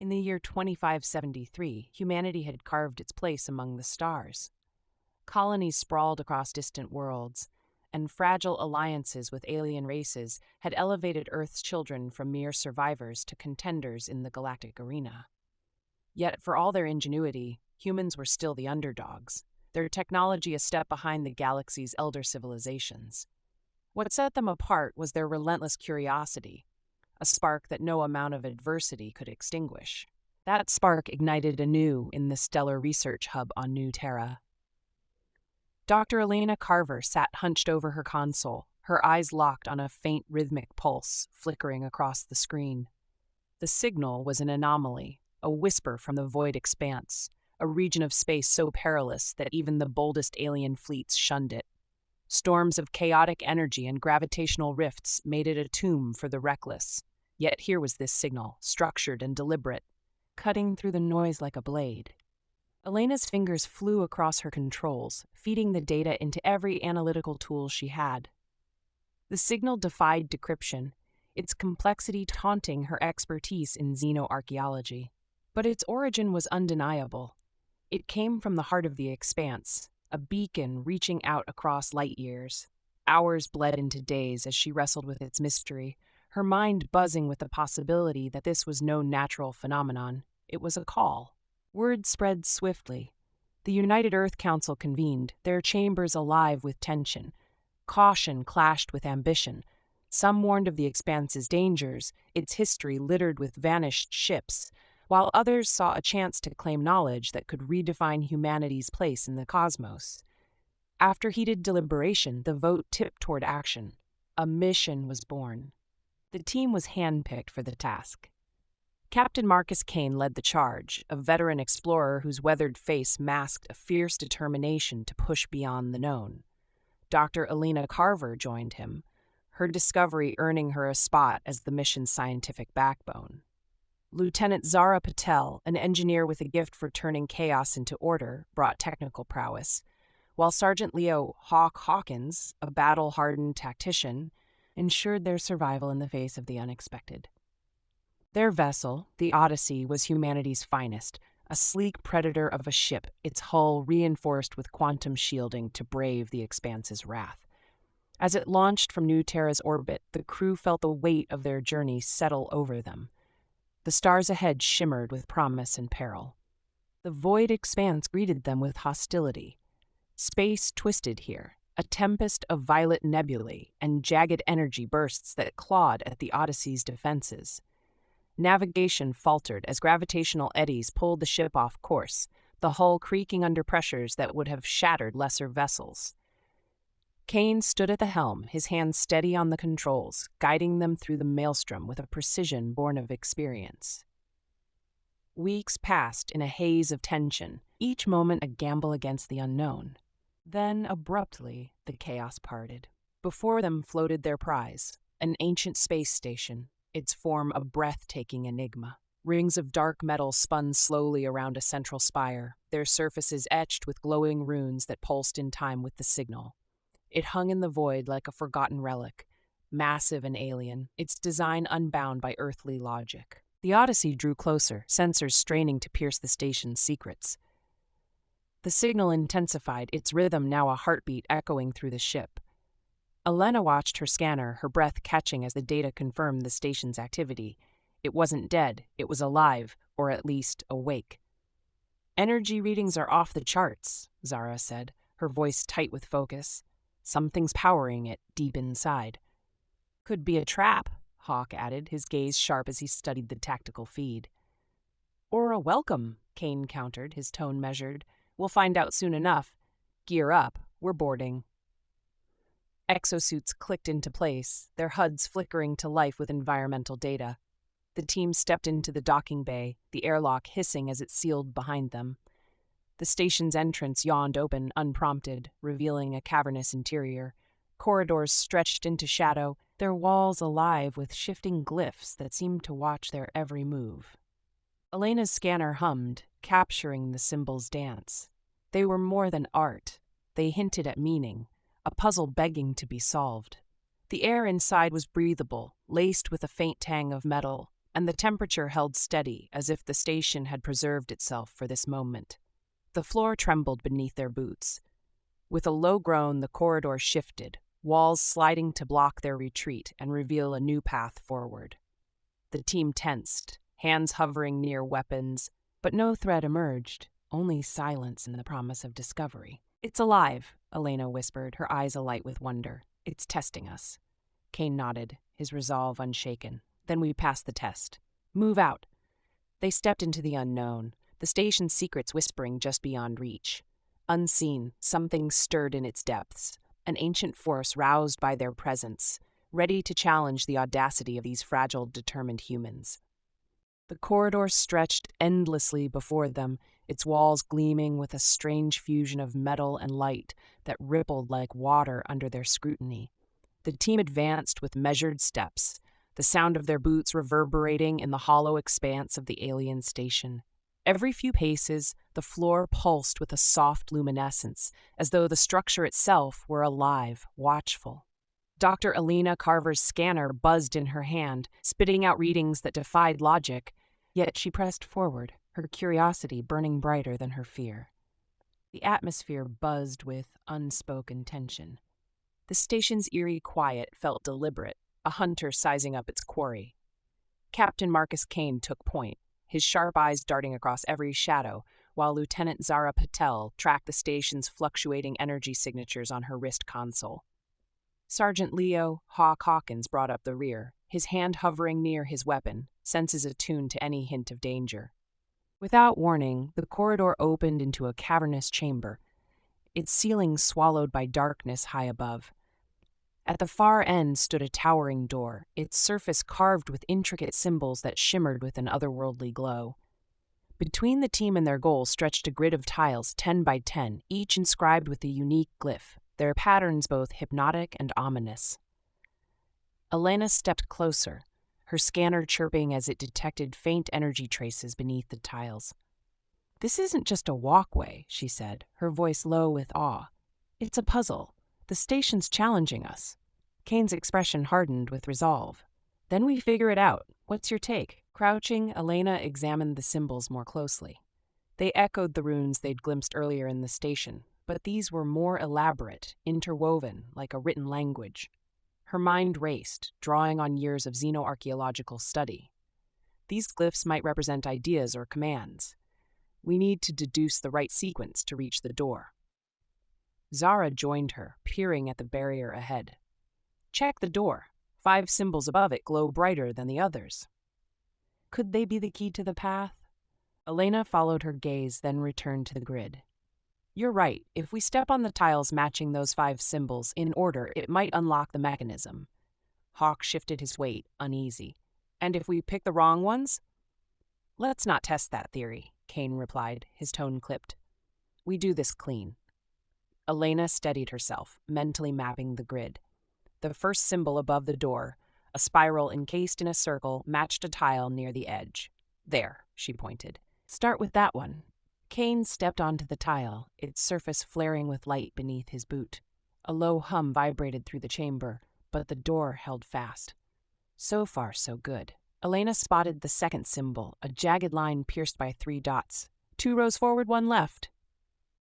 In the year 2573, humanity had carved its place among the stars. Colonies sprawled across distant worlds, and fragile alliances with alien races had elevated Earth's children from mere survivors to contenders in the galactic arena. Yet, for all their ingenuity, humans were still the underdogs, their technology a step behind the galaxy's elder civilizations. What set them apart was their relentless curiosity, a spark that no amount of adversity could extinguish. That spark ignited anew in the stellar research hub on New Terra. Dr. Elena Carver sat hunched over her console, her eyes locked on a faint rhythmic pulse flickering across the screen. The signal was an anomaly, a whisper from the void expanse, a region of space so perilous that even the boldest alien fleets shunned it. Storms of chaotic energy and gravitational rifts made it a tomb for the reckless. Yet here was this signal, structured and deliberate, cutting through the noise like a blade. Elena's fingers flew across her controls, feeding the data into every analytical tool she had. The signal defied decryption, its complexity taunting her expertise in xenoarchaeology. But its origin was undeniable. It came from the heart of the expanse, a beacon reaching out across light years. Hours bled into days as she wrestled with its mystery, her mind buzzing with the possibility that this was no natural phenomenon. It was a call. Word spread swiftly. The United Earth Council convened, their chambers alive with tension. Caution clashed with ambition. Some warned of the expanse's dangers, its history littered with vanished ships, while others saw a chance to claim knowledge that could redefine humanity's place in the cosmos. After heated deliberation, the vote tipped toward action. A mission was born. The team was handpicked for the task. Captain Marcus Kane led the charge, a veteran explorer whose weathered face masked a fierce determination to push beyond the known. Dr. Elena Carver joined him, her discovery earning her a spot as the mission's scientific backbone. Lieutenant Zara Patel, an engineer with a gift for turning chaos into order, brought technical prowess, while Sergeant Leo Hawk Hawkins, a battle-hardened tactician, ensured their survival in the face of the unexpected. Their vessel, the Odyssey, was humanity's finest, a sleek predator of a ship, its hull reinforced with quantum shielding to brave the expanse's wrath. As it launched from New Terra's orbit, the crew felt the weight of their journey settle over them. The stars ahead shimmered with promise and peril. The void expanse greeted them with hostility. Space twisted here, a tempest of violet nebulae and jagged energy bursts that clawed at the Odyssey's defenses. Navigation faltered as gravitational eddies pulled the ship off course, the hull creaking under pressures that would have shattered lesser vessels. Kane stood at the helm, his hands steady on the controls, guiding them through the maelstrom with a precision born of experience. Weeks passed in a haze of tension, each moment a gamble against the unknown. Then, abruptly, the chaos parted. Before them floated their prize, an ancient space station, its form a breathtaking enigma. Rings of dark metal spun slowly around a central spire, their surfaces etched with glowing runes that pulsed in time with the signal. It hung in the void like a forgotten relic, massive and alien, its design unbound by earthly logic. The Odyssey drew closer, sensors straining to pierce the station's secrets. The signal intensified, its rhythm now a heartbeat echoing through the ship. Elena watched her scanner, her breath catching as the data confirmed the station's activity. It wasn't dead, it was alive, or at least awake. "Energy readings are off the charts," Zara said, her voice tight with focus. "Something's powering it deep inside." "Could be a trap," Hawk added, his gaze sharp as he studied the tactical feed. "Or a welcome," Kane countered, his tone measured. "We'll find out soon enough. Gear up, we're boarding." Exosuits clicked into place, their HUDs flickering to life with environmental data. The team stepped into the docking bay, the airlock hissing as it sealed behind them. The station's entrance yawned open, unprompted, revealing a cavernous interior. Corridors stretched into shadow, their walls alive with shifting glyphs that seemed to watch their every move. Elena's scanner hummed, capturing the symbols' dance. They were more than art. They hinted at meaning, a puzzle begging to be solved. The air inside was breathable, laced with a faint tang of metal, and the temperature held steady as if the station had preserved itself for this moment. The floor trembled beneath their boots. With a low groan, the corridor shifted, walls sliding to block their retreat and reveal a new path forward. The team tensed, hands hovering near weapons, but no threat emerged, only silence and the promise of discovery. "It's alive," Elena whispered, her eyes alight with wonder. "It's testing us." Kane nodded, his resolve unshaken. "Then we passed the test. Move out." They stepped into the unknown, the station's secrets whispering just beyond reach. Unseen, something stirred in its depths, an ancient force roused by their presence, ready to challenge the audacity of these fragile, determined humans. The corridor stretched endlessly before them, its walls gleaming with a strange fusion of metal and light that rippled like water under their scrutiny. The team advanced with measured steps, the sound of their boots reverberating in the hollow expanse of the alien station. Every few paces, the floor pulsed with a soft luminescence, as though the structure itself were alive, watchful. Dr. Alina Carver's scanner buzzed in her hand, spitting out readings that defied logic, yet she pressed forward, her curiosity burning brighter than her fear. The atmosphere buzzed with unspoken tension. The station's eerie quiet felt deliberate, a hunter sizing up its quarry. Captain Marcus Kane took point, his sharp eyes darting across every shadow, while Lieutenant Zara Patel tracked the station's fluctuating energy signatures on her wrist console. Sergeant Leo Hawk Hawkins brought up the rear, his hand hovering near his weapon, senses attuned to any hint of danger. Without warning, the corridor opened into a cavernous chamber, its ceiling swallowed by darkness high above. At the far end stood a towering door, its surface carved with intricate symbols that shimmered with an otherworldly glow. Between the team and their goal stretched a grid of tiles 10 by 10, each inscribed with a unique glyph, their patterns both hypnotic and ominous. Elena stepped closer, her scanner chirping as it detected faint energy traces beneath the tiles. "This isn't just a walkway," she said, her voice low with awe. "It's a puzzle. The station's challenging us." Kane's expression hardened with resolve. "Then we figure it out. What's your take?" Crouching, Elena examined the symbols more closely. They echoed the runes they'd glimpsed earlier in the station, but these were more elaborate, interwoven, like a written language. Her mind raced, drawing on years of xenoarchaeological study. These glyphs might represent ideas or commands. We need to deduce the right sequence to reach the door. Zara joined her, peering at the barrier ahead. "Check the door. 5 symbols above it glow brighter than the others." Could they be the key to the path? Elena followed her gaze, then returned to the grid. "You're right. If we step on the tiles matching those 5 symbols in order, it might unlock the mechanism." Hawk shifted his weight, uneasy. "And if we pick the wrong ones?" "Let's not test that theory," Kane replied, his tone clipped. "We do this clean." Elena steadied herself, mentally mapping the grid. The first symbol above the door, a spiral encased in a circle, matched a tile near the edge. "There," she pointed. "Start with that one." Kane stepped onto the tile, its surface flaring with light beneath his boot. A low hum vibrated through the chamber, but the door held fast. So far, so good. Elena spotted the second symbol, a jagged line pierced by 3 dots. 2 rows forward, 1 left.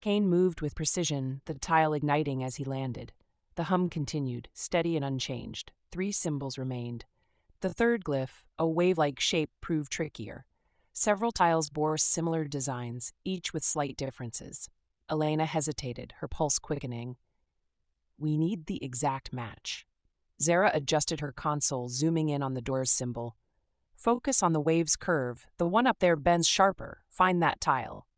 Kane moved with precision, the tile igniting as he landed. The hum continued, steady and unchanged. 3 symbols remained. The third glyph, a wave-like shape, proved trickier. Several tiles bore similar designs, each with slight differences. Elena hesitated, her pulse quickening. "We need the exact match." Zara adjusted her console, zooming in on the door's symbol. "Focus on the wave's curve. The one up there bends sharper. Find that tile."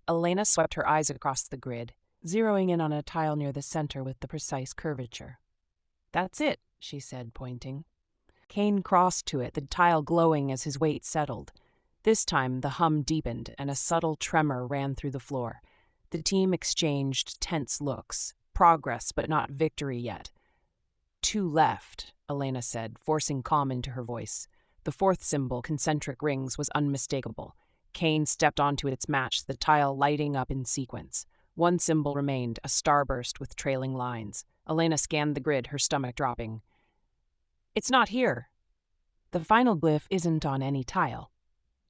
Elena swept her eyes across the grid, zeroing in on a tile near the center with the precise curvature. "That's it," she said, pointing. Kane crossed to it, the tile glowing as his weight settled. This time, the hum deepened, and a subtle tremor ran through the floor. The team exchanged tense looks. Progress, but not victory yet. 2 left, Elena said, forcing calm into her voice. The 4th symbol, concentric rings, was unmistakable. Kane stepped onto its match, the tile lighting up in sequence. 1 symbol remained, a starburst with trailing lines. Elena scanned the grid, her stomach dropping. "It's not here." The final glyph isn't on any tile.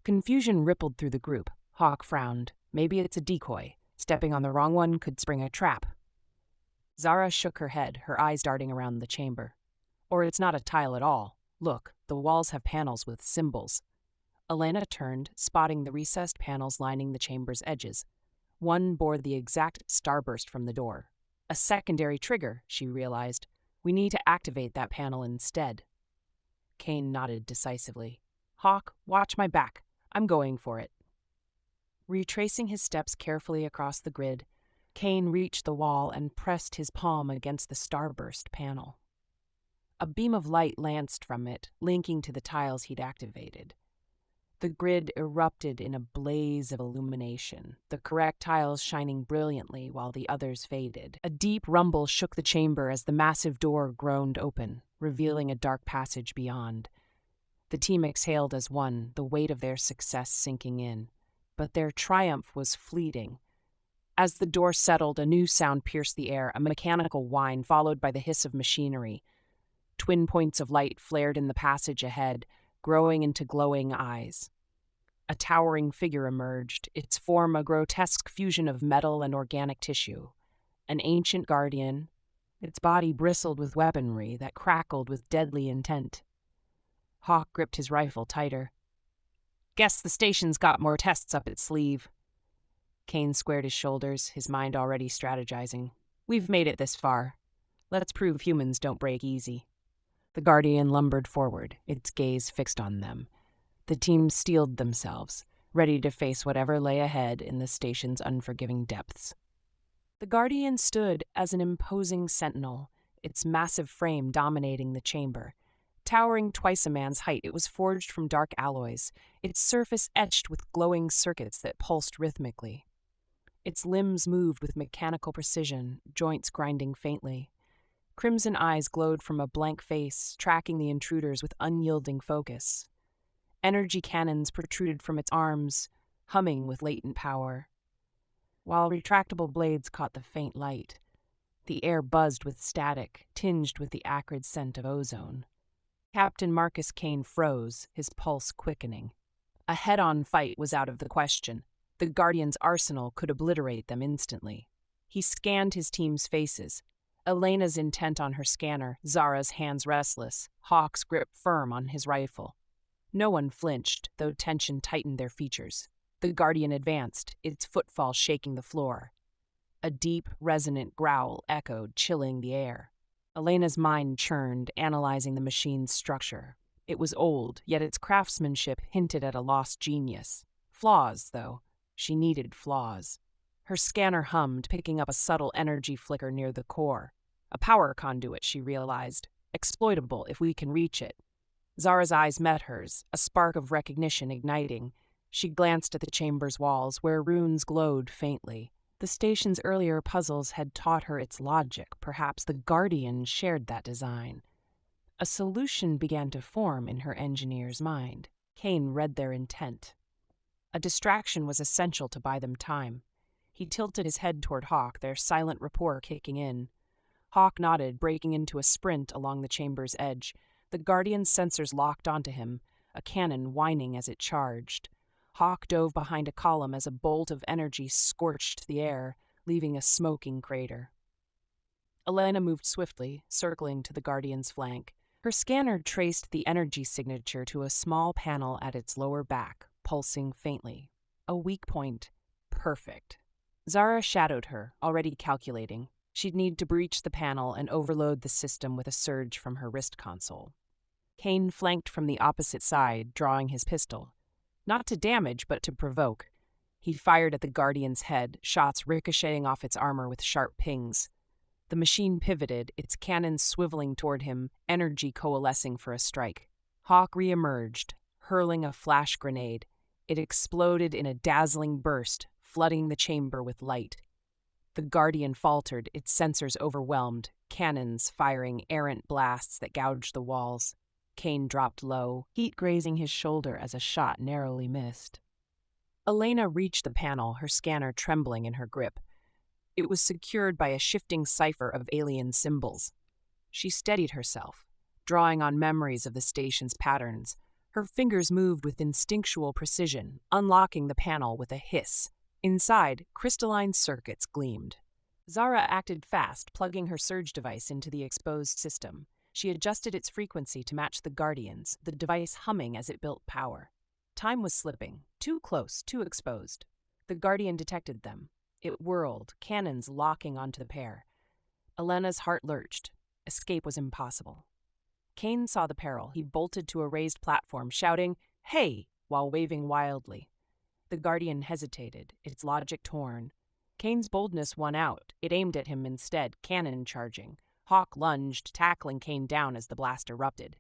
Confusion rippled through the group. Hawk frowned. Maybe it's a decoy. Stepping on the wrong one could spring a trap. Zara shook her head, her eyes darting around the chamber. Or it's not a tile at all. Look, the walls have panels with symbols. Elena turned, spotting the recessed panels lining the chamber's edges. One bore the exact starburst from the door. A secondary trigger, she realized. We need to activate that panel instead. Kane nodded decisively. Hawk, watch my back. I'm going for it. Retracing his steps carefully across the grid, Kane reached the wall and pressed his palm against the starburst panel. A beam of light lanced from it, linking to the tiles he'd activated. The grid erupted in a blaze of illumination, the correct tiles shining brilliantly while the others faded. A deep rumble shook the chamber as the massive door groaned open, revealing a dark passage beyond. The team exhaled as one, the weight of their success sinking in. But their triumph was fleeting. As the door settled, a new sound pierced the air, a mechanical whine followed by the hiss of machinery. Twin points of light flared in the passage ahead, growing into glowing eyes. A towering figure emerged, its form a grotesque fusion of metal and organic tissue. An ancient guardian, its body bristled with weaponry that crackled with deadly intent. Hawk gripped his rifle tighter. Guess the station's got more tests up its sleeve. Kane squared his shoulders, his mind already strategizing. We've made it this far. Let's prove humans don't break easy. The Guardian lumbered forward, its gaze fixed on them. The team steeled themselves, ready to face whatever lay ahead in the station's unforgiving depths. The Guardian stood as an imposing sentinel, its massive frame dominating the chamber. Towering twice a man's height, it was forged from dark alloys, its surface etched with glowing circuits that pulsed rhythmically. Its limbs moved with mechanical precision, joints grinding faintly. Crimson eyes glowed from a blank face, tracking the intruders with unyielding focus. Energy cannons protruded from its arms, humming with latent power. While retractable blades caught the faint light, the air buzzed with static, tinged with the acrid scent of ozone. Captain Marcus Kane froze, his pulse quickening. A head-on fight was out of the question. The Guardian's arsenal could obliterate them instantly. He scanned his team's faces. Elena's intent on her scanner, Zara's hands restless, Hawk's grip firm on his rifle. No one flinched, though tension tightened their features. The Guardian advanced, its footfall shaking the floor. A deep, resonant growl echoed, chilling the air. Elena's mind churned, analyzing the machine's structure. It was old, yet its craftsmanship hinted at a lost genius. Flaws, though. She needed flaws. Her scanner hummed, picking up a subtle energy flicker near the core. A power conduit, she realized. Exploitable if we can reach it. Zara's eyes met hers, a spark of recognition igniting. She glanced at the chamber's walls, where runes glowed faintly. The station's earlier puzzles had taught her its logic. Perhaps the Guardian shared that design. A solution began to form in her engineer's mind. Kane read their intent. A distraction was essential to buy them time. He tilted his head toward Hawk, their silent rapport kicking in. Hawk nodded, breaking into a sprint along the chamber's edge. The Guardian's sensors locked onto him, a cannon whining as it charged. Hawk dove behind a column as a bolt of energy scorched the air, leaving a smoking crater. Elena moved swiftly, circling to the Guardian's flank. Her scanner traced the energy signature to a small panel at its lower back, pulsing faintly. A weak point. Perfect. Zara shadowed her, already calculating. She'd need to breach the panel and overload the system with a surge from her wrist console. Kane flanked from the opposite side, drawing his pistol. Not to damage, but to provoke. He fired at the Guardian's head, shots ricocheting off its armor with sharp pings. The machine pivoted, its cannons swiveling toward him, energy coalescing for a strike. Hawk re-emerged, hurling a flash grenade. It exploded in a dazzling burst, flooding the chamber with light. The Guardian faltered, its sensors overwhelmed, cannons firing errant blasts that gouged the walls. Kane dropped low, heat grazing his shoulder as a shot narrowly missed. Elena reached the panel, her scanner trembling in her grip. It was secured by a shifting cipher of alien symbols. She steadied herself, drawing on memories of the station's patterns. Her fingers moved with instinctual precision, unlocking the panel with a hiss. Inside, crystalline circuits gleamed. Zara acted fast, plugging her surge device into the exposed system. She adjusted its frequency to match the Guardian's, the device humming as it built power. Time was slipping. Too close, too exposed. The Guardian detected them. It whirled, cannons locking onto the pair. Elena's heart lurched. Escape was impossible. Kane saw the peril. He bolted to a raised platform, shouting, "Hey!" while waving wildly. The Guardian hesitated, its logic torn. Kane's boldness won out. It aimed at him instead, cannon charging. Hawk lunged, tackling Kane down as the blast erupted.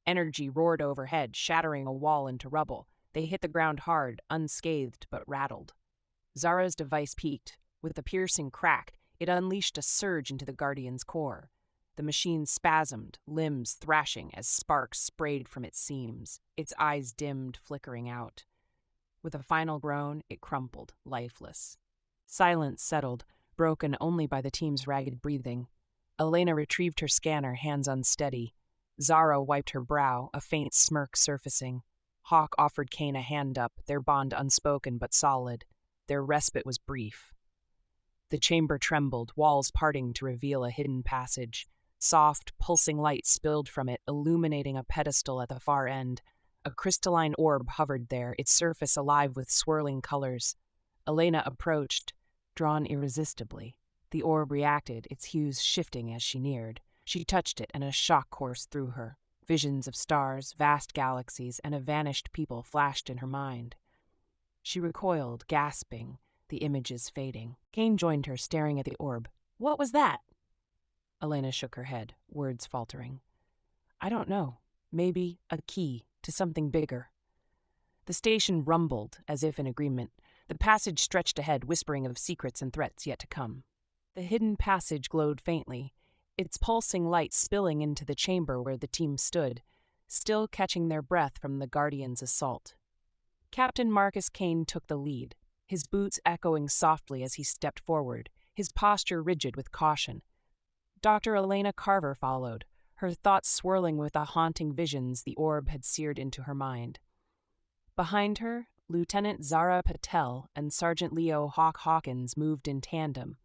Energy roared overhead, shattering a wall into rubble. They hit the ground hard, unscathed but rattled. Zara's device peaked. With a piercing crack, it unleashed a surge into the Guardian's core. The machine spasmed, limbs thrashing as sparks sprayed from its seams. Its eyes dimmed, flickering out. With a final groan, it crumpled, lifeless. Silence settled, broken only by the team's ragged breathing. Elena retrieved her scanner, hands unsteady. Zara wiped her brow, a faint smirk surfacing. Hawk offered Kane a hand up, their bond unspoken but solid. Their respite was brief. The chamber trembled, walls parting to reveal a hidden passage. Soft, pulsing light spilled from it, illuminating a pedestal at the far end. A crystalline orb hovered there, its surface alive with swirling colors. Elena approached, drawn irresistibly. The orb reacted, its hues shifting as she neared. She touched it, and a shock coursed through her. Visions of stars, vast galaxies, and a vanished people flashed in her mind. She recoiled, gasping, the images fading. Kane joined her, staring at the orb. "What was that?" Elena shook her head, words faltering. "I don't know. Maybe a key to something bigger." The station rumbled, as if in agreement. The passage stretched ahead, whispering of secrets and threats yet to come. The hidden passage glowed faintly, its pulsing light spilling into the chamber where the team stood, still catching their breath from the Guardian's assault. Captain Marcus Kane took the lead, his boots echoing softly as he stepped forward, his posture rigid with caution. Dr. Elena Carver followed, her thoughts swirling with the haunting visions the orb had seared into her mind. Behind her, Lieutenant Zara Patel and Sergeant Leo Hawk Hawkins moved in tandem,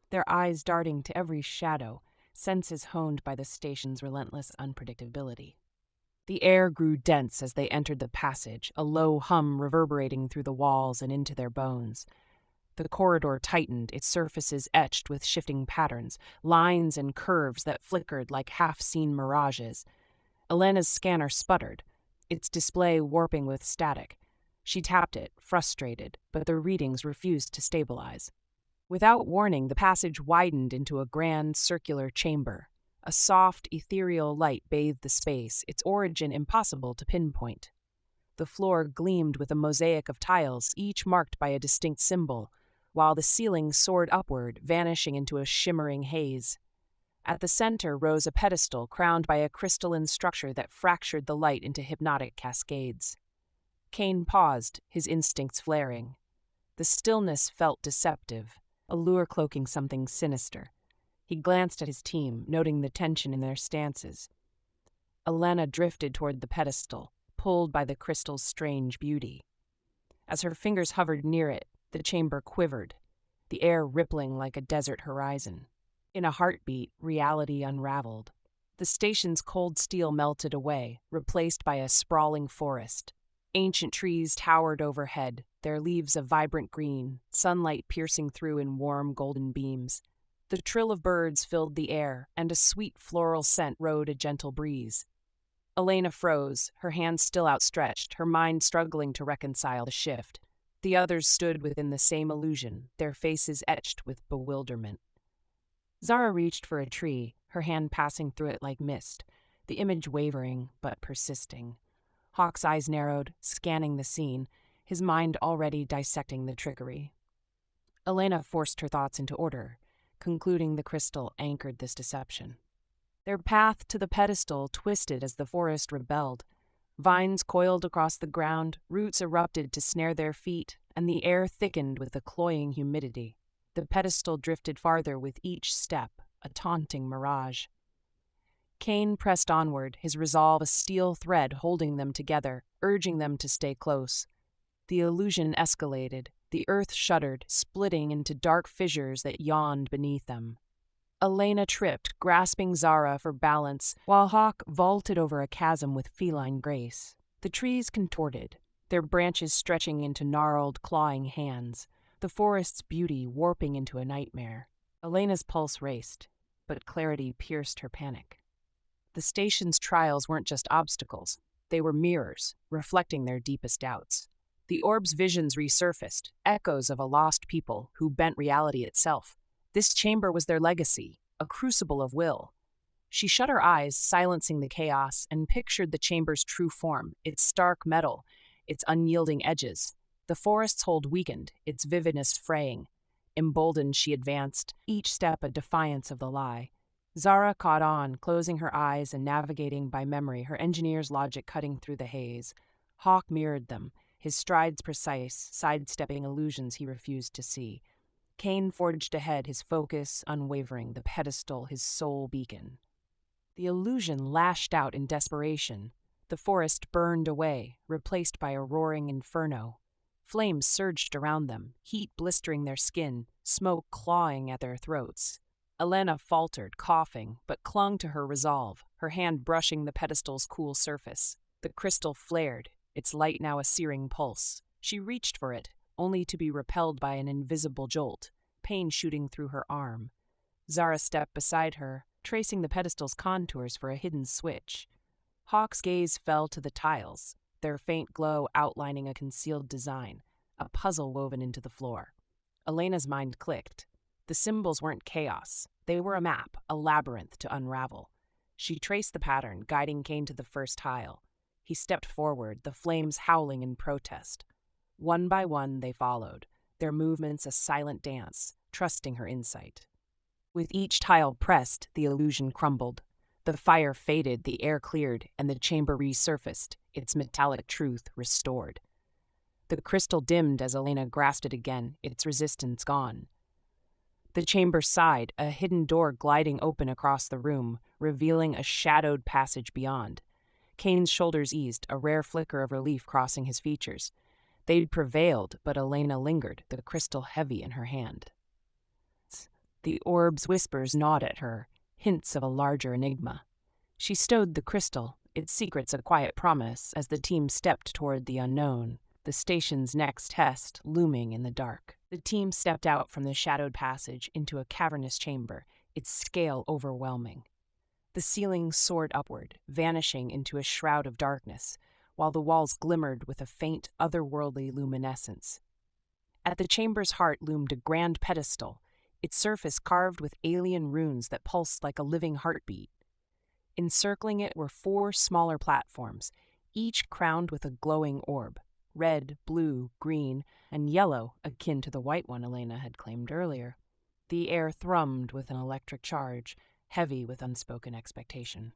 their eyes darting to every shadow, senses honed by the station's relentless unpredictability. The air grew dense as they entered the passage, a low hum reverberating through the walls and into their bones. The corridor tightened, its surfaces etched with shifting patterns, lines and curves that flickered like half-seen mirages. Elena's scanner sputtered, its display warping with static. She tapped it, frustrated, but the readings refused to stabilize. Without warning, the passage widened into a grand circular chamber. A soft, ethereal light bathed the space, its origin impossible to pinpoint. The floor gleamed with a mosaic of tiles, each marked by a distinct symbol, while the ceiling soared upward, vanishing into a shimmering haze. At the center rose a pedestal crowned by a crystalline structure that fractured the light into hypnotic cascades. Kane paused, his instincts flaring. The stillness felt deceptive, a lure cloaking something sinister. He glanced at his team, noting the tension in their stances. Elena drifted toward the pedestal, pulled by the crystal's strange beauty. As her fingers hovered near it, the chamber quivered, the air rippling like a desert horizon. In a heartbeat, reality unraveled. The station's cold steel melted away, replaced by a sprawling forest. Ancient trees towered overhead, their leaves a vibrant green, sunlight piercing through in warm golden beams. The trill of birds filled the air, and a sweet floral scent rode a gentle breeze. Elena froze, her hands still outstretched, her mind struggling to reconcile the shift. The others stood within the same illusion, their faces etched with bewilderment. Zara reached for a tree, her hand passing through it like mist, the image wavering but persisting. Hawk's eyes narrowed, scanning the scene, his mind already dissecting the trickery. Elena forced her thoughts into order, concluding the crystal anchored this deception. Their path to the pedestal twisted as the forest rebelled. Vines coiled across the ground, roots erupted to snare their feet, and the air thickened with a cloying humidity. The pedestal drifted farther with each step, a taunting mirage. Kane pressed onward, his resolve a steel thread holding them together, urging them to stay close. The illusion escalated. The earth shuddered, splitting into dark fissures that yawned beneath them. Elena tripped, grasping Zara for balance, while Hawk vaulted over a chasm with feline grace. The trees contorted, their branches stretching into gnarled, clawing hands, the forest's beauty warping into a nightmare. Elena's pulse raced, but clarity pierced her panic. The station's trials weren't just obstacles. They were mirrors, reflecting their deepest doubts. The orb's visions resurfaced, echoes of a lost people who bent reality itself. This chamber was their legacy, a crucible of will. She shut her eyes, silencing the chaos, and pictured the chamber's true form, its stark metal, its unyielding edges. The forest's hold weakened, its vividness fraying. Emboldened, she advanced, each step a defiance of the lie. Zara caught on, closing her eyes and navigating by memory, her engineer's logic cutting through the haze. Hawk mirrored them, his strides precise, sidestepping illusions he refused to see. Kane forged ahead, his focus unwavering, the pedestal his sole beacon. The illusion lashed out in desperation. The forest burned away, replaced by a roaring inferno. Flames surged around them, heat blistering their skin, smoke clawing at their throats. Elena faltered, coughing, but clung to her resolve, her hand brushing the pedestal's cool surface. The crystal flared, its light now a searing pulse. She reached for it, only to be repelled by an invisible jolt, pain shooting through her arm. Zara stepped beside her, tracing the pedestal's contours for a hidden switch. Hawk's gaze fell to the tiles, their faint glow outlining a concealed design, a puzzle woven into the floor. Elena's mind clicked. The symbols weren't chaos. They were a map, a labyrinth to unravel. She traced the pattern, guiding Kane to the first tile. He stepped forward, the flames howling in protest. One by one, they followed, their movements a silent dance, trusting her insight. With each tile pressed, the illusion crumbled. The fire faded, the air cleared, and the chamber resurfaced, its metallic truth restored. The crystal dimmed as Elena grasped it again, its resistance gone. The chamber sighed, a hidden door gliding open across the room, revealing a shadowed passage beyond. Kane's shoulders eased, a rare flicker of relief crossing his features. They'd prevailed, but Elena lingered, the crystal heavy in her hand. The orb's whispers gnawed at her, hints of a larger enigma. She stowed the crystal, its secrets a quiet promise, as the team stepped toward the unknown, the station's next test looming in the dark. The team stepped out from the shadowed passage into a cavernous chamber, its scale overwhelming. The ceiling soared upward, vanishing into a shroud of darkness, while the walls glimmered with a faint, otherworldly luminescence. At the chamber's heart loomed a grand pedestal, its surface carved with alien runes that pulsed like a living heartbeat. Encircling it were 4 smaller platforms, each crowned with a glowing orb, red, blue, green, and yellow, akin to the white one Elena had claimed earlier. The air thrummed with an electric charge, heavy with unspoken expectation.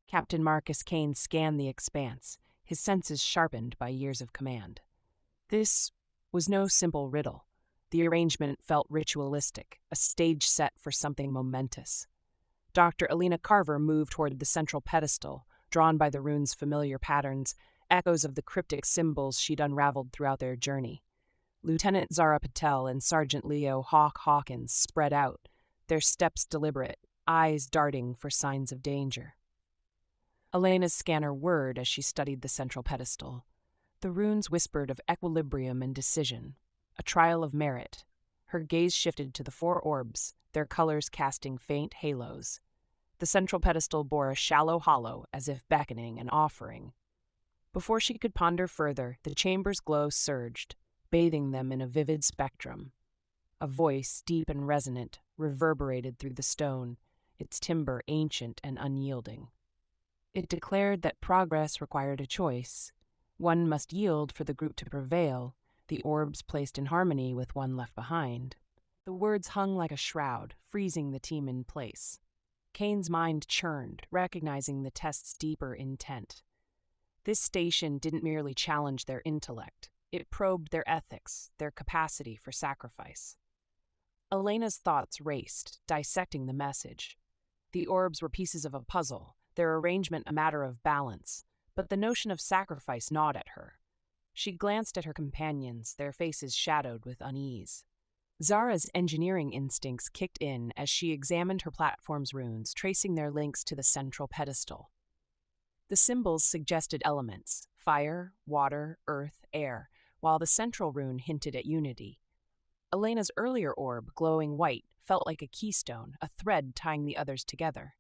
Captain Marcus Kane scanned the expanse, his senses sharpened by years of command. This was no simple riddle. The arrangement felt ritualistic, a stage set for something momentous. Dr. Alina Carver moved toward the central pedestal, drawn by the rune's familiar patterns, echoes of the cryptic symbols she'd unraveled throughout their journey. Lieutenant Zara Patel and Sergeant Leo Hawk Hawkins spread out, their steps deliberate, eyes darting for signs of danger. Elena's scanner whirred as she studied the central pedestal. The runes whispered of equilibrium and decision, a trial of merit. Her gaze shifted to the 4 orbs, their colors casting faint halos. The central pedestal bore a shallow hollow, as if beckoning and offering. Before she could ponder further, the chamber's glow surged, bathing them in a vivid spectrum. A voice, deep and resonant, reverberated through the stone, its timbre ancient and unyielding. It declared that progress required a choice. One must yield for the group to prevail, the orbs placed in harmony with one left behind. The words hung like a shroud, freezing the team in place. Kane's mind churned, recognizing the test's deeper intent. This station didn't merely challenge their intellect. It probed their ethics, their capacity for sacrifice. Elena's thoughts raced, dissecting the message. The orbs were pieces of a puzzle, their arrangement a matter of balance, but the notion of sacrifice gnawed at her. She glanced at her companions, their faces shadowed with unease. Zara's engineering instincts kicked in as she examined her platform's runes, tracing their links to the central pedestal. The symbols suggested elements: fire, water, earth, air, while the central rune hinted at unity. Elena's earlier orb, glowing white, felt like a keystone, a thread tying the others together.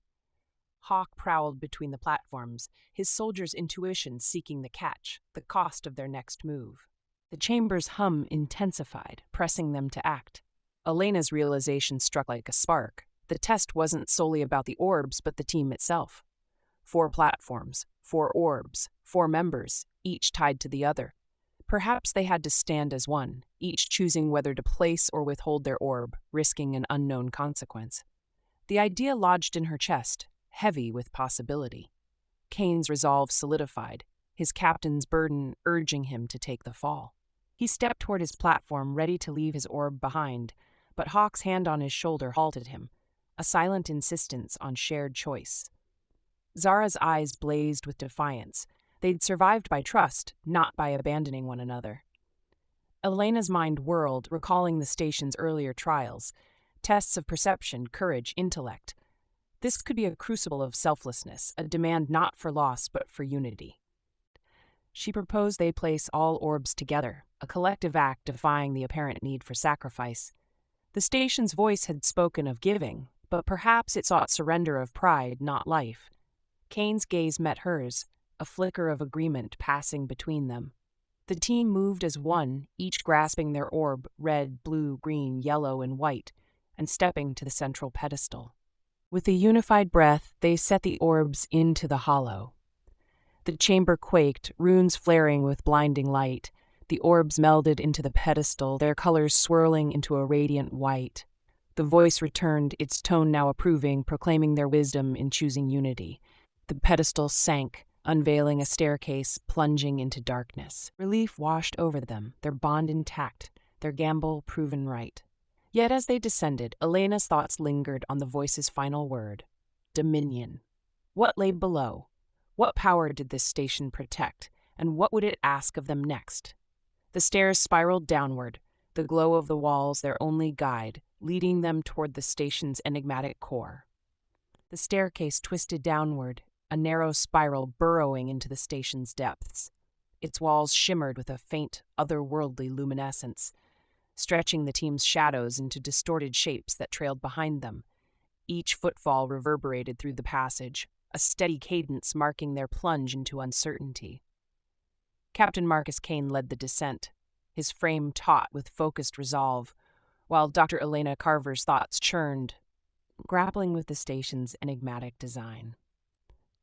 Hawk prowled between the platforms, his soldiers' intuition seeking the catch, the cost of their next move. The chamber's hum intensified, pressing them to act. Elena's realization struck like a spark. The test wasn't solely about the orbs, but the team itself. 4 platforms, 4 orbs, 4 members, each tied to the other. Perhaps they had to stand as one, each choosing whether to place or withhold their orb, risking an unknown consequence. The idea lodged in her chest, heavy with possibility. Kane's resolve solidified, his captain's burden urging him to take the fall. He stepped toward his platform, ready to leave his orb behind, but Hawk's hand on his shoulder halted him, a silent insistence on shared choice. Zara's eyes blazed with defiance. They'd survived by trust, not by abandoning one another. Elena's mind whirled, recalling the station's earlier trials, tests of perception, courage, intellect. This could be a crucible of selflessness, a demand not for loss but for unity. She proposed they place all orbs together, a collective act defying the apparent need for sacrifice. The station's voice had spoken of giving, but perhaps it sought surrender of pride, not life. Kane's gaze met hers, a flicker of agreement passing between them. The team moved as one, each grasping their orb, red, blue, green, yellow, and white, and stepping to the central pedestal. With a unified breath, they set the orbs into the hollow. The chamber quaked, runes flaring with blinding light. The orbs melded into the pedestal, their colors swirling into a radiant white. The voice returned, its tone now approving, proclaiming their wisdom in choosing unity. The pedestal sank, unveiling a staircase plunging into darkness. Relief washed over them, their bond intact, their gamble proven right. Yet as they descended, Elena's thoughts lingered on the voice's final word: Dominion. What lay below? What power did this station protect, and what would it ask of them next? The stairs spiraled downward, the glow of the walls their only guide, leading them toward the station's enigmatic core. The staircase twisted downward, a narrow spiral burrowing into the station's depths. Its walls shimmered with a faint, otherworldly luminescence, stretching the team's shadows into distorted shapes that trailed behind them. Each footfall reverberated through the passage, a steady cadence marking their plunge into uncertainty. Captain Marcus Kane led the descent, his frame taut with focused resolve, while Dr. Elena Carver's thoughts churned, grappling with the station's enigmatic design.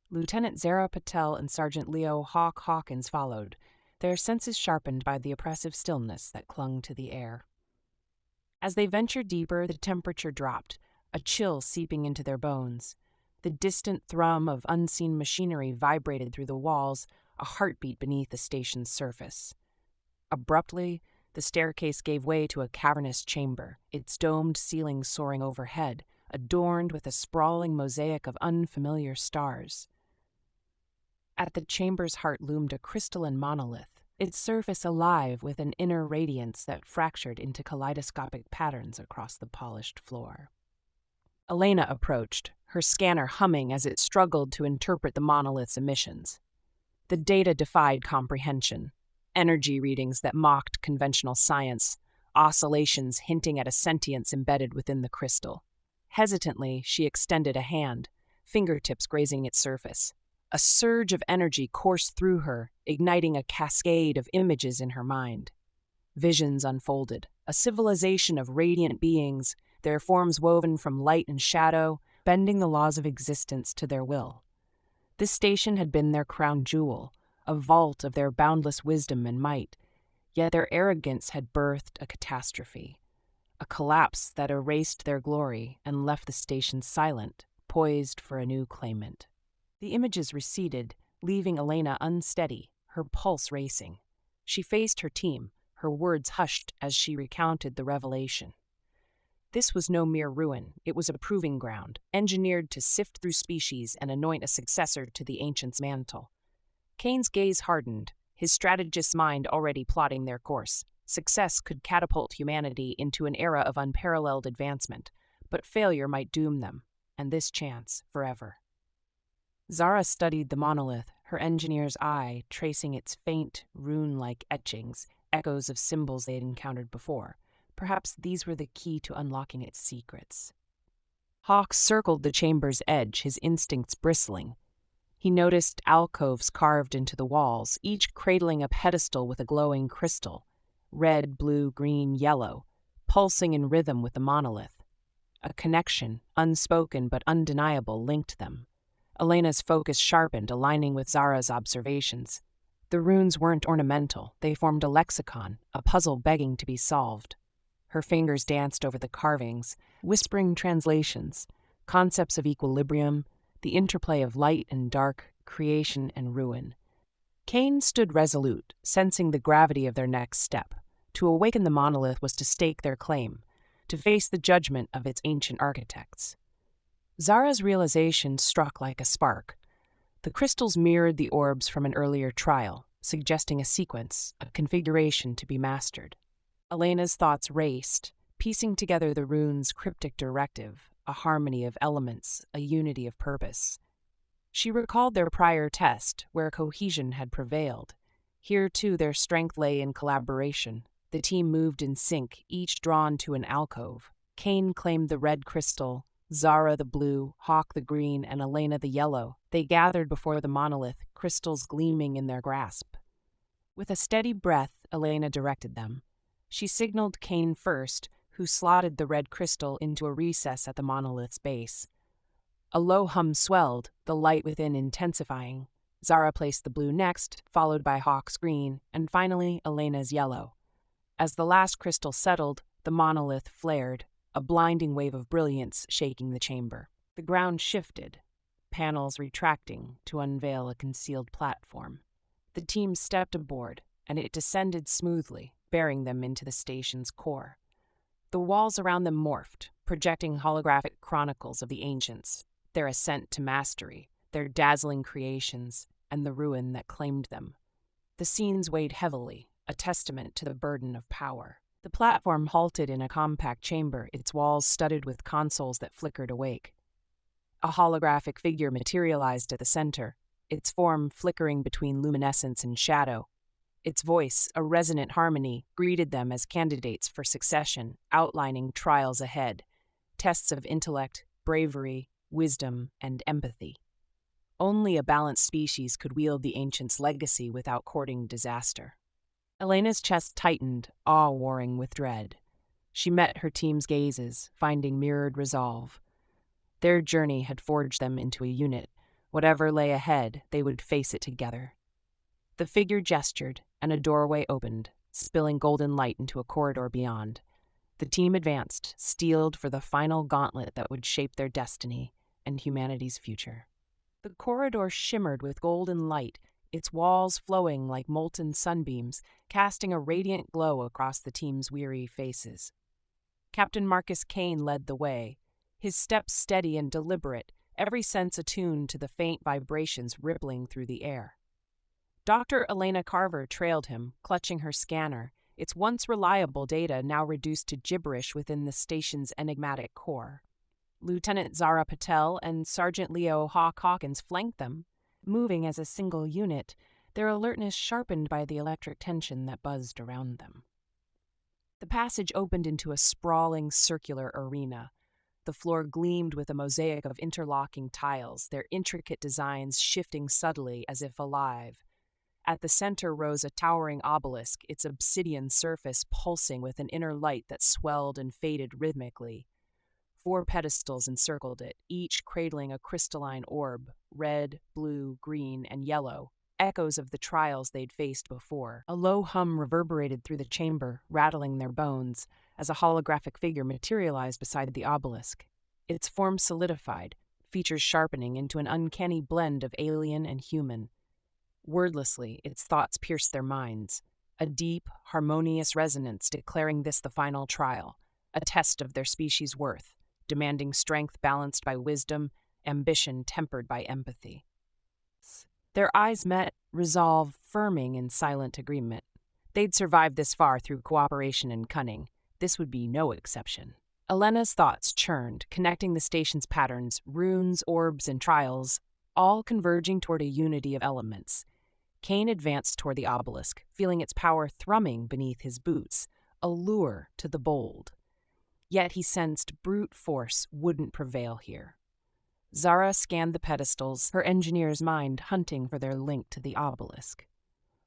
Lieutenant Zara Patel and Sergeant Leo Hawk Hawkins followed, their senses sharpened by the oppressive stillness that clung to the air. As they ventured deeper, the temperature dropped, a chill seeping into their bones. The distant thrum of unseen machinery vibrated through the walls, a heartbeat beneath the station's surface. Abruptly, the staircase gave way to a cavernous chamber, its domed ceiling soaring overhead, adorned with a sprawling mosaic of unfamiliar stars. At the chamber's heart loomed a crystalline monolith, its surface alive with an inner radiance that fractured into kaleidoscopic patterns across the polished floor. Elena approached, her scanner humming as it struggled to interpret the monolith's emissions. The data defied comprehension. Energy readings that mocked conventional science, oscillations hinting at a sentience embedded within the crystal. Hesitantly, she extended a hand, fingertips grazing its surface. A surge of energy coursed through her, igniting a cascade of images in her mind. Visions unfolded, a civilization of radiant beings, their forms woven from light and shadow, bending the laws of existence to their will. This station had been their crown jewel, a vault of their boundless wisdom and might, yet their arrogance had birthed a catastrophe, a collapse that erased their glory and left the station silent, poised for a new claimant. The images receded, leaving Elena unsteady, her pulse racing. She faced her team, her words hushed as she recounted the revelation. This was no mere ruin, it was a proving ground, engineered to sift through species and anoint a successor to the ancient's mantle. Kane's gaze hardened, his strategist's mind already plotting their course. Success could catapult humanity into an era of unparalleled advancement, but failure might doom them, and this chance forever. Zara studied the monolith, her engineer's eye tracing its faint, rune-like etchings, echoes of symbols they had encountered before. Perhaps these were the key to unlocking its secrets. Hawk circled the chamber's edge, his instincts bristling. He noticed alcoves carved into the walls, each cradling a pedestal with a glowing crystal, red, blue, green, yellow, pulsing in rhythm with the monolith. A connection, unspoken but undeniable, linked them. Elena's focus sharpened, aligning with Zara's observations. The runes weren't ornamental, they formed a lexicon, a puzzle begging to be solved. Her fingers danced over the carvings, whispering translations, concepts of equilibrium, the interplay of light and dark, creation and ruin. Kane stood resolute, sensing the gravity of their next step. To awaken the monolith was to stake their claim, to face the judgment of its ancient architects. Zara's realization struck like a spark. The crystals mirrored the orbs from an earlier trial, suggesting a sequence, a configuration to be mastered. Elena's thoughts raced, piecing together the rune's cryptic directive, a harmony of elements, a unity of purpose. She recalled their prior test, where cohesion had prevailed. Here, too, their strength lay in collaboration. The team moved in sync, each drawn to an alcove. Kane claimed the red crystal, Zara the blue, Hawk the green, and Elena the yellow. They gathered before the monolith, crystals gleaming in their grasp. With a steady breath, Elena directed them. She signaled Kane first, who slotted the red crystal into a recess at the monolith's base. A low hum swelled, the light within intensifying. Zara placed the blue next, followed by Hawk's green, and finally Elena's yellow. As the last crystal settled, the monolith flared, a blinding wave of brilliance shaking the chamber. The ground shifted, panels retracting to unveil a concealed platform. The team stepped aboard, and it descended smoothly, bearing them into the station's core. The walls around them morphed, projecting holographic chronicles of the ancients, their ascent to mastery, their dazzling creations, and the ruin that claimed them. The scenes weighed heavily, a testament to the burden of power. The platform halted in a compact chamber, its walls studded with consoles that flickered awake. A holographic figure materialized at the center, its form flickering between luminescence and shadow. Its voice, a resonant harmony, greeted them as candidates for succession, outlining trials ahead, tests of intellect, bravery, wisdom, and empathy. Only a balanced species could wield the ancients' legacy without courting disaster. Elena's chest tightened, awe warring with dread. She met her team's gazes, finding mirrored resolve. Their journey had forged them into a unit. Whatever lay ahead, they would face it together. The figure gestured, and a doorway opened, spilling golden light into a corridor beyond. The team advanced, steeled for the final gauntlet that would shape their destiny and humanity's future. The corridor shimmered with golden light, its walls flowing like molten sunbeams, casting a radiant glow across the team's weary faces. Captain Marcus Kane led the way, his steps steady and deliberate, every sense attuned to the faint vibrations rippling through the air. Dr. Elena Carver trailed him, clutching her scanner, its once reliable data now reduced to gibberish within the station's enigmatic core. Lieutenant Zara Patel and Sergeant Leo Hawk Hawkins flanked them, moving as a single unit, their alertness sharpened by the electric tension that buzzed around them. The passage opened into a sprawling circular arena. The floor gleamed with a mosaic of interlocking tiles, their intricate designs shifting subtly as if alive. At the center rose a towering obelisk, its obsidian surface pulsing with an inner light that swelled and faded rhythmically. 4 pedestals encircled it, each cradling a crystalline orb, red, blue, green, and yellow, echoes of the trials they'd faced before. A low hum reverberated through the chamber, rattling their bones, as a holographic figure materialized beside the obelisk. Its form solidified, features sharpening into an uncanny blend of alien and human. Wordlessly, its thoughts pierced their minds, a deep, harmonious resonance declaring this the final trial, a test of their species' worth, demanding strength balanced by wisdom, ambition tempered by empathy. Their eyes met, resolve firming in silent agreement. They'd survived this far through cooperation and cunning. This would be no exception. Elena's thoughts churned, connecting the station's patterns, runes, orbs, and trials, all converging toward a unity of elements. Kane advanced toward the obelisk, feeling its power thrumming beneath his boots, a lure to the bold. Yet he sensed brute force wouldn't prevail here. Zara scanned the pedestals, her engineer's mind hunting for their link to the obelisk.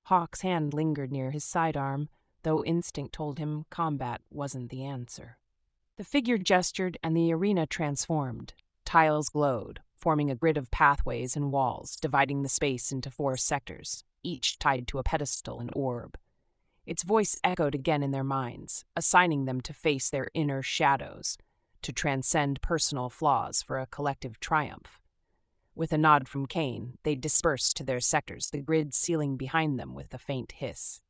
Hawk's hand lingered near his sidearm, though instinct told him combat wasn't the answer. The figure gestured and the arena transformed. Tiles glowed, forming a grid of pathways and walls, dividing the space into 4 sectors, each tied to a pedestal and orb. Its voice echoed again in their minds, assigning them to face their inner shadows, to transcend personal flaws for a collective triumph. With a nod from Kane, they dispersed to their sectors, the grid sealing behind them with a faint hiss.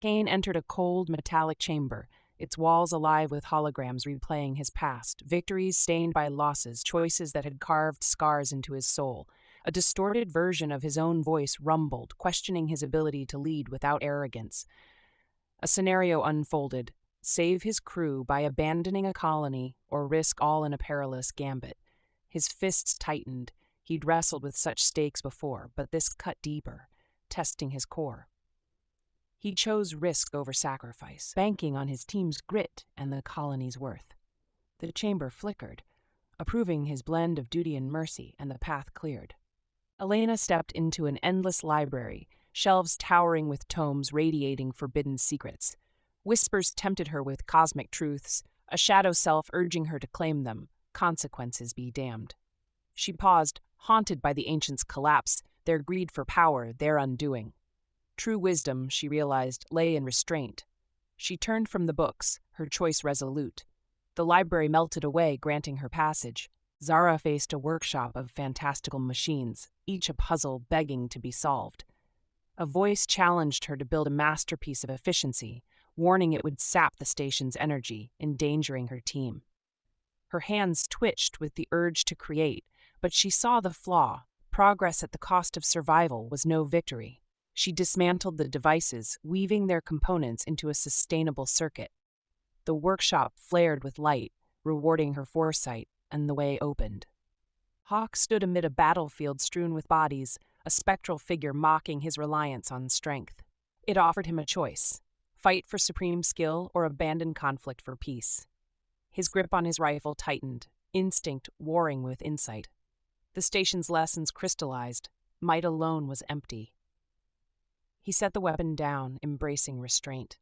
Kane entered a cold, metallic chamber, its walls alive with holograms replaying his past, victories stained by losses, choices that had carved scars into his soul. A distorted version of his own voice rumbled, questioning his ability to lead without arrogance. A scenario unfolded: save his crew by abandoning a colony or risk all in a perilous gambit. His fists tightened. He'd wrestled with such stakes before, but this cut deeper, testing his core. He chose risk over sacrifice, banking on his team's grit and the colony's worth. The chamber flickered, approving his blend of duty and mercy, and the path cleared. Elena stepped into an endless library, shelves towering with tomes radiating forbidden secrets. Whispers tempted her with cosmic truths, a shadow self urging her to claim them, consequences be damned. She paused, haunted by the ancients' collapse, their greed for power, their undoing. True wisdom, she realized, lay in restraint. She turned from the books, her choice resolute. The library melted away, granting her passage. Zara faced a workshop of fantastical machines, each a puzzle begging to be solved. A voice challenged her to build a masterpiece of efficiency, warning it would sap the station's energy, endangering her team. Her hands twitched with the urge to create, but she saw the flaw. Progress at the cost of survival was no victory. She dismantled the devices, weaving their components into a sustainable circuit. The workshop flared with light, rewarding her foresight, and the way opened. Hawk stood amid a battlefield strewn with bodies, a spectral figure mocking his reliance on strength. It offered him a choice: fight for supreme skill or abandon conflict for peace. His grip on his rifle tightened, instinct warring with insight. The station's lessons crystallized. Might alone was empty. He set the weapon down, embracing restraint.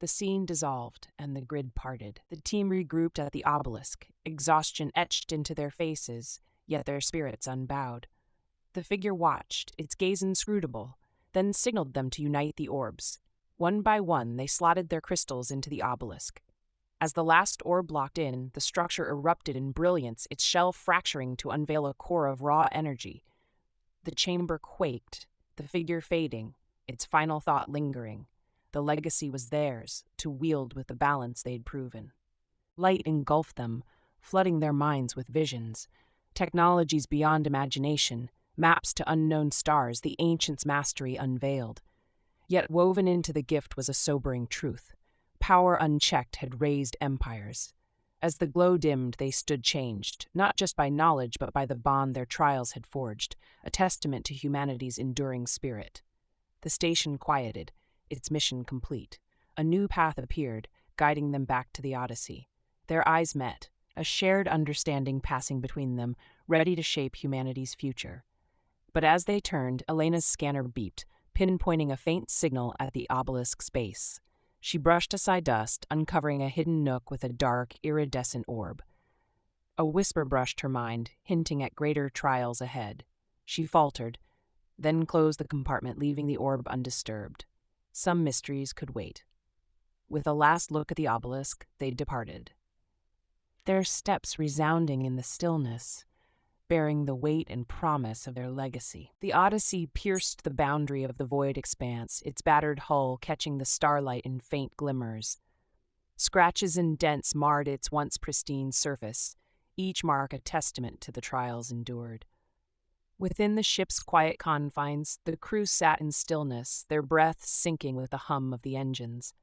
The scene dissolved, and the grid parted. The team regrouped at the obelisk, exhaustion etched into their faces, yet their spirits unbowed. The figure watched, its gaze inscrutable, then signaled them to unite the orbs. One by one, they slotted their crystals into the obelisk. As the last orb locked in, the structure erupted in brilliance, its shell fracturing to unveil a core of raw energy. The chamber quaked, the figure fading, its final thought lingering. The legacy was theirs, to wield with the balance they'd proven. Light engulfed them, flooding their minds with visions. Technologies beyond imagination, maps to unknown stars, the ancients' mastery unveiled. Yet woven into the gift was a sobering truth. Power unchecked had raised empires. As the glow dimmed, they stood changed, not just by knowledge but by the bond their trials had forged, a testament to humanity's enduring spirit. The station quieted, its mission complete. A new path appeared, guiding them back to the Odyssey. Their eyes met, a shared understanding passing between them, ready to shape humanity's future. But as they turned, Elena's scanner beeped, pinpointing a faint signal at the obelisk's base. She brushed aside dust, uncovering a hidden nook with a dark, iridescent orb. A whisper brushed her mind, hinting at greater trials ahead. She faltered, then closed the compartment, leaving the orb undisturbed. Some mysteries could wait. With a last look at the obelisk, they departed. Their steps resounding in the stillness, bearing the weight and promise of their legacy. The Odyssey pierced the boundary of the void expanse, its battered hull catching the starlight in faint glimmers. Scratches and dents marred its once pristine surface, each mark a testament to the trials endured. Within the ship's quiet confines, the crew sat in stillness, their breaths sinking with the hum of the engines.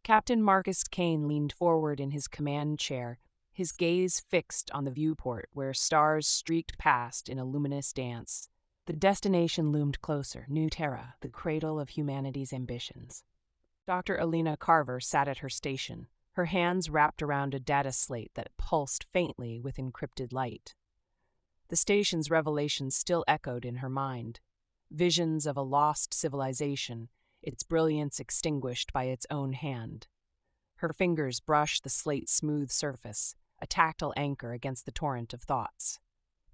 Captain Marcus Kane leaned forward in his command chair, his gaze fixed on the viewport where stars streaked past in a luminous dance. The destination loomed closer, New Terra, the cradle of humanity's ambitions. Dr. Alina Carver sat at her station, her hands wrapped around a data slate that pulsed faintly with encrypted light. The station's revelations still echoed in her mind, visions of a lost civilization, its brilliance extinguished by its own hand. Her fingers brushed the slate's smooth surface, a tactile anchor against the torrent of thoughts.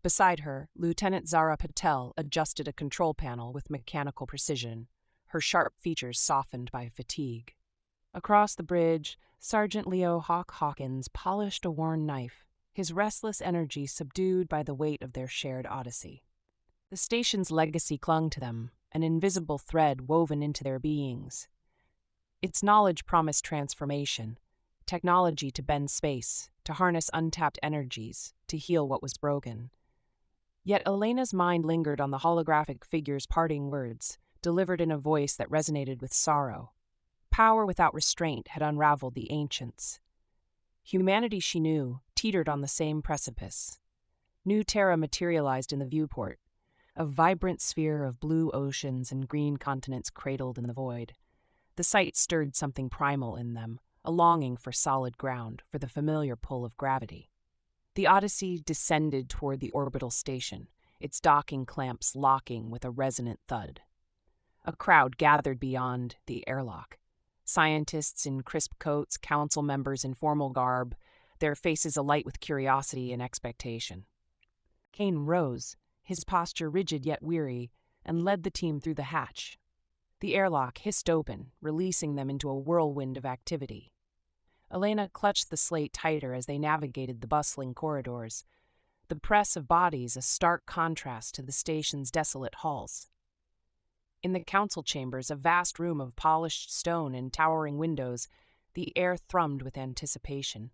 Beside her, Lieutenant Zara Patel adjusted a control panel with mechanical precision, her sharp features softened by fatigue. Across the bridge, Sergeant Leo Hawk Hawkins polished a worn knife, his restless energy subdued by the weight of their shared odyssey. The station's legacy clung to them, an invisible thread woven into their beings. Its knowledge promised transformation, technology to bend space, to harness untapped energies, to heal what was broken. Yet Elena's mind lingered on the holographic figure's parting words, delivered in a voice that resonated with sorrow. Power without restraint had unraveled the ancients. Humanity, she knew, teetered on the same precipice. New Terra materialized in the viewport, a vibrant sphere of blue oceans and green continents cradled in the void. The sight stirred something primal in them, a longing for solid ground, for the familiar pull of gravity. The Odyssey descended toward the orbital station, its docking clamps locking with a resonant thud. A crowd gathered beyond the airlock. Scientists in crisp coats, council members in formal garb, their faces alight with curiosity and expectation. Kane rose, his posture rigid yet weary, and led the team through the hatch. The airlock hissed open, releasing them into a whirlwind of activity. Elena clutched the slate tighter as they navigated the bustling corridors, the press of bodies a stark contrast to the station's desolate halls. In the council chambers, a vast room of polished stone and towering windows, the air thrummed with anticipation.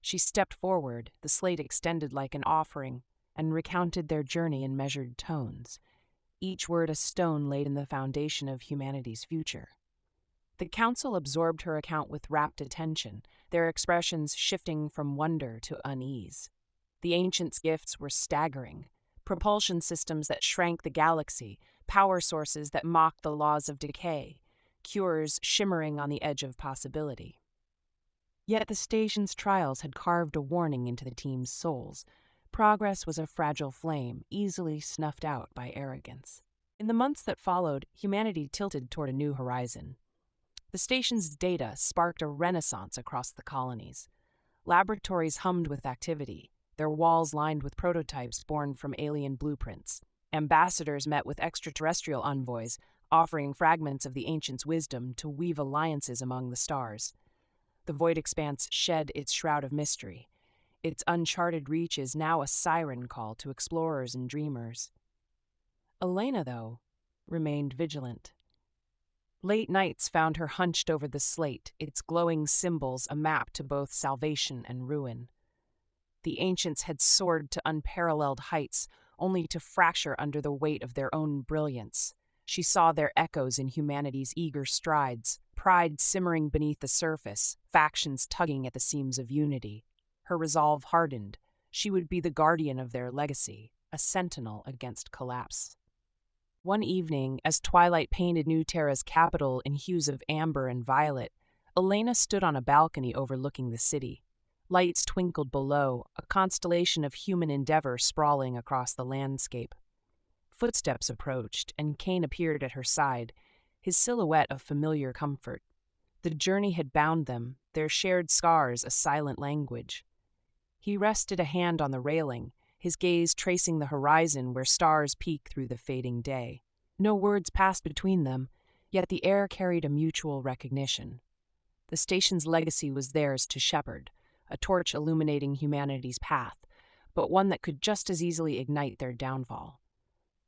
She stepped forward, the slate extended like an offering, and recounted their journey in measured tones, each word a stone laid in the foundation of humanity's future. The council absorbed her account with rapt attention, their expressions shifting from wonder to unease. The ancients' gifts were staggering, propulsion systems that shrank the galaxy, power sources that mocked the laws of decay, cures shimmering on the edge of possibility. Yet the station's trials had carved a warning into the team's souls. Progress was a fragile flame, easily snuffed out by arrogance. In the months that followed, humanity tilted toward a new horizon. The station's data sparked a renaissance across the colonies. Laboratories hummed with activity, their walls lined with prototypes born from alien blueprints. Ambassadors met with extraterrestrial envoys, offering fragments of the ancients' wisdom to weave alliances among the stars. The void expanse shed its shroud of mystery, its uncharted reaches now a siren call to explorers and dreamers. Elena, though, remained vigilant. Late nights found her hunched over the slate, its glowing symbols a map to both salvation and ruin. The ancients had soared to unparalleled heights, only to fracture under the weight of their own brilliance. She saw their echoes in humanity's eager strides, pride simmering beneath the surface, factions tugging at the seams of unity. Her resolve hardened. She would be the guardian of their legacy, a sentinel against collapse. One evening, as twilight painted New Terra's capital in hues of amber and violet, Elena stood on a balcony overlooking the city. Lights twinkled below, a constellation of human endeavor sprawling across the landscape. Footsteps approached, and Kane appeared at her side, his silhouette of familiar comfort. The journey had bound them, their shared scars a silent language. He rested a hand on the railing, his gaze tracing the horizon where stars peek through the fading day. No words passed between them, yet the air carried a mutual recognition. The station's legacy was theirs to shepherd, a torch illuminating humanity's path, but one that could just as easily ignite their downfall.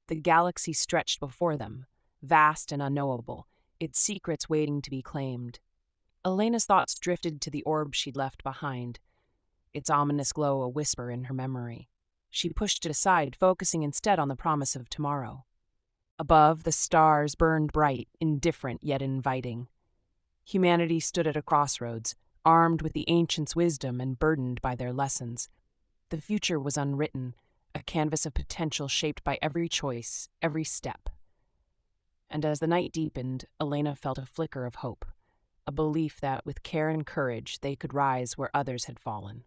The galaxy stretched before them, vast and unknowable, its secrets waiting to be claimed. Elena's thoughts drifted to the orb she'd left behind, its ominous glow a whisper in her memory. She pushed it aside, focusing instead on the promise of tomorrow. Above, the stars burned bright, indifferent yet inviting. Humanity stood at a crossroads, armed with the ancients' wisdom and burdened by their lessons. The future was unwritten, a canvas of potential shaped by every choice, every step. And as the night deepened, Elena felt a flicker of hope, a belief that with care and courage they could rise where others had fallen.